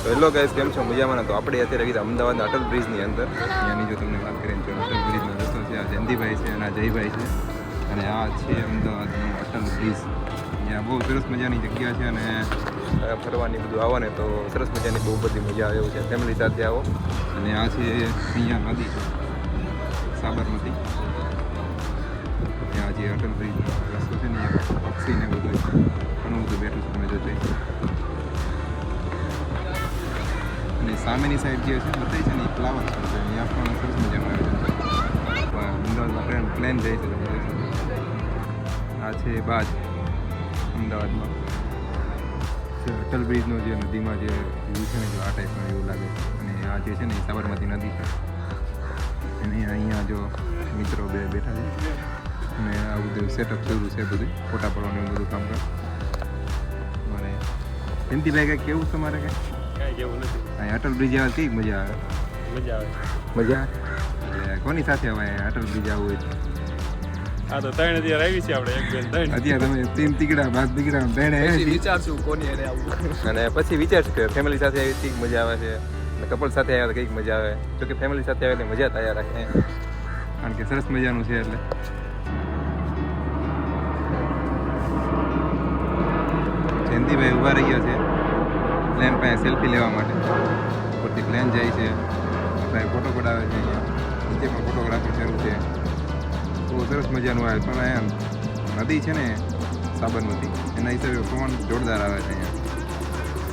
Hello guys, કેમ છો? મજામાં? તો આપણે અત્યારે કીધા અમદાવાદના અટલ બ્રિજની અંદર. ત્યાંની જો તમને વાત કરીએ તો અટલ બ્રિજનો રસ્તો છે. આ જયંતિભાઈ છે અને આ જયભાઈ છે અને આ છે અમદાવાદનો અટલ બ્રિજ. અહીંયા બહુ સરસ મજાની જગ્યા છે અને ફરવાની બધું આવો ને તો સરસ મજાની બહુ બધી મજા આવે એવું છે. ફેમિલી સાથે આવો. અને આ છે અહીંયા નદી સાબરમતી. ત્યાં જે અટલ બ્રિજનો રસ્તો છે ને એ પક્ષીને બધું ઘણું બધું બેઠું છે તમે જોઈ. અને સામેની સાઈડ જે છે બતાવી છે ને એ ફ્લાવર છે. અહીંયા પણ સરસ મજાનું આયોજન છે. અમદાવાદમાં પ્લેન જાય છે તમે જોઈ શકો. આ છે બાજ અમદાવાદમાં જે અટલ બ્રિજનો જે નદીમાં જે વ્યૂ છે ને જો આ ટાઈપનું એવું લાગે. અને આ જે છે ને એ સાબરમતી નદી છે. અને અહીંયા જો મિત્રો બે બેઠા છે અને આ બધું સેટઅપ શરૂ છે. બધું ફોટા પાડવાનું એવું બધું કામકાજ. મારે જયંતિભાઈ કંઈક કેવું તમારે કંઈ? કાંઈ જેવું નથી. અહીં અટલ બ્રિજ આવે કેવી મજા આવે? મજા આવે. મજા એટલે કોની સાથે આવે અટલ બ્રિજ આવવું હોય? આ તો ત્રણ અત્યારે આવી છે આપણે, એક બેન ત્રણ. અત્યારે તમે તીન તીકડા બાદ દીકરા બેણે વિચારશું કોની એને આવવું. અને પછી વિચારશું કે ફેમિલી સાથે આવી કંઈક મજા આવે છે અને કપલ સાથે આવે તો કંઈક મજા આવે. જો કે ફેમિલી સાથે આવે એટલે મજા તૈયાર રાખે કારણ કે સરસ મજાનું છે. એટલે જયંતિભાઈ ઊભા રહી ગયા છે પ્લેન પાસે સેલ્ફી લેવા માટે. ઉપરથી પ્લેન જાય છે, ભાઈ ફોટો પડાવે છે. અહીંયા નીચે પણ ફોટોગ્રાફી શરૂ છે. બહુ સરસ મજાનું આવે. પણ અહીંયા નદી છે ને સાબરમતી, એના હિસાબે પવન જોરદાર આવે છે અહીંયા.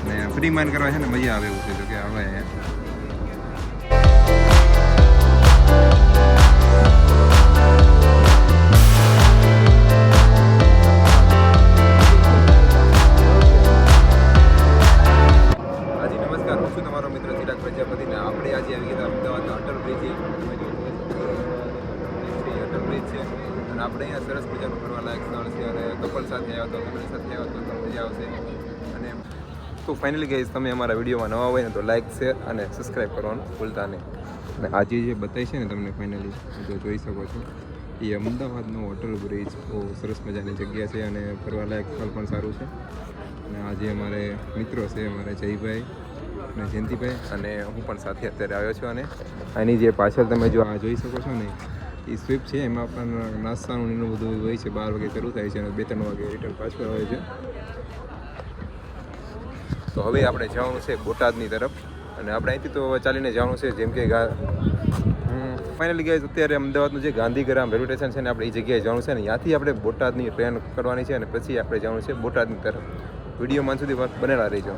અને ફ્રી માઇન્ડ કરવા છે ને મજા આવે એવું છે. જો કે હવે અહીંયા પ્રજાપતિને આપણે આજે આવી ગયા અમદાવાદના અટલ બ્રિજ. તમે જો અટલ બ્રિજ છે અને આપણે અહીંયા સરસ મજાનું ફરવા લાયક સ્થળ છે. અને કપલ સાથે આવ્યા તો ફેમિલી સાથે આવ્યા તો પણ મજા આવશે. અને તો ફાઇનલી ગાઈઝ, તમે અમારા વિડીયોમાં નવા હોય ને તો લાઇક, શેર અને સબસ્ક્રાઈબ કરવાનું ભૂલતા નહીં. અને આજે જે બતાવી છે ને તમને ફાઇનલી તો જોઈ શકો છો એ અમદાવાદનો અટલ બ્રિજ. બહુ સરસ મજાની જગ્યા છે અને ફરવા લાયક સ્થળ પણ સારું છે. અને આજે અમારે મિત્રો છે, અમારે જયભાઈ અને જયંતિભાઈ અને હું પણ સાથે અત્યારે આવ્યો છું. અને આની જે પાછળ તમે જો આ જોઈ શકો છો ને એ સ્વિફ્ટ છે. એમાં પણ નાસ્તાનું એનું બધું હોય છે. 12 વાગે શરૂ થાય છે અને 2-3 વાગે રિટર્ન પાછું આવે છે. તો હવે આપણે જવાનું છે બોટાદની તરફ. અને આપણે અહીંથી તો ચાલીને જવાનું છે. જેમ કે ફાઇનલી ગાઈઝ, અત્યારે અમદાવાદનું જે ગાંધીગ્રામ રેલવે સ્ટેશન છે ને આપણે એ જગ્યાએ જવાનું છે. ને ત્યાંથી આપણે બોટાદની ટ્રેન પકડવાની છે અને પછી આપણે જવાનું છે બોટાદની તરફ. વિડીયોમાં સુધી બનેલા રહીજો.